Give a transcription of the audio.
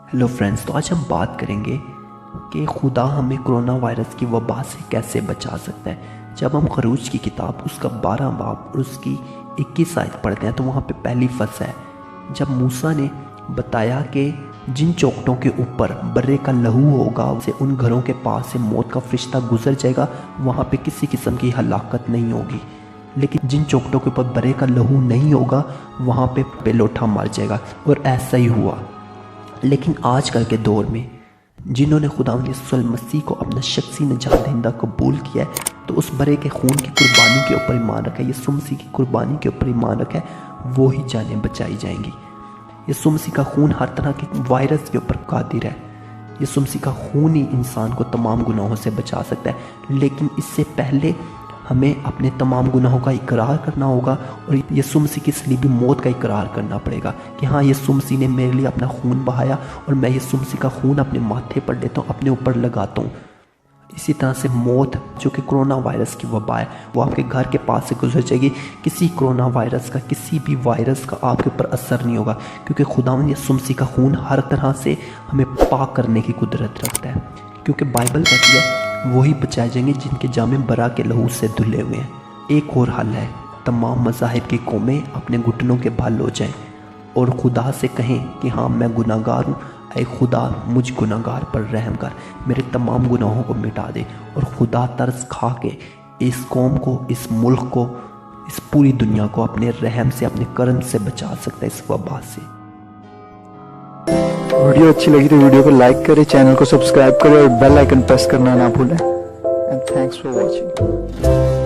Hello friends, तो आज हम बात करेंगे कि खुदा हमें कोरोना वायरस की वबा से कैसे बचा सकता है। जब हम खरूज की किताब उसका 12 बाब और उसकी 21 आयत पढ़ते हैं तो वहाँ पे पहली फस है, जब मूसा ने बताया कि जिन चौखटों के ऊपर बर्रे का लहू होगा उसे उन घरों के पास से मौत का फरिश्ता गुजर जाएगा, वहाँ पे किसी किस्म की हलाकत नहीं होगी। लेकिन जिन चौखटों के ऊपर बर्रे का लहू नहीं होगा वहाँ पे बेलोठा मर जाएगा, और ऐसा ही हुआ। लेकिन आजकल के दौर में जिन्होंने खुदावंद यीशु मसीह को अपना शख्सी निजात दहिंदा कबूल किया है, तो उस बरे के खून की कुर्बानी के ऊपर ईमान रखा है, यीशु मसीह की कुर्बानी के ऊपर ईमान रखा है, वो ही जानें बचाई जाएंगी। यीशु मसीह का खून हर तरह के वायरस के ऊपर कादिर है। यीशु मसीह का खून ही इंसान को तमाम गुनाहों से बचा सकता है। लेकिन इससे पहले हमें अपने तमाम गुनाहों का इकरार करना होगा और यीशु मसीह की सलीबी मौत का इकरार करना पड़ेगा कि हाँ, यीशु मसीह ने मेरे लिए अपना खून बहाया और मैं यीशु मसीह का खून अपने माथे पर लेता हूँ, अपने ऊपर लगाता हूँ। इसी तरह से मौत जो कि कोरोना वायरस की वबा है वो आपके घर के पास से गुजर जाएगी। किसी कोरोना वायरस का, किसी भी वायरस का आपके ऊपर असर नहीं होगा, क्योंकि खुदावंद यीशु मसीह का खून हर तरह से हमें पाक करने की कुदरत रखता है। क्योंकि बाइबल कहती है वही बचाए जाएंगे जिनके जामे बरा के लहू से धुले हुए हैं। एक और हल है, तमाम मज़ाहिब की कौमें अपने घुटनों के बल हो जाएं और खुदा से कहें कि हाँ, मैं गुनाहगार हूँ, ऐ खुदा मुझ गुनाहगार पर रहम कर, मेरे तमाम गुनाहों को मिटा दे। और खुदा तरस खा के इस कौम को, इस मुल्क को, इस पूरी दुनिया को अपने रहम से, अपने करम से बचा सकता है इस वबा से। वीडियो अच्छी लगी तो वीडियो को लाइक करें, चैनल को सब्सक्राइब करें और बेल आइकन प्रेस करना ना भूलें। And thanks for watching.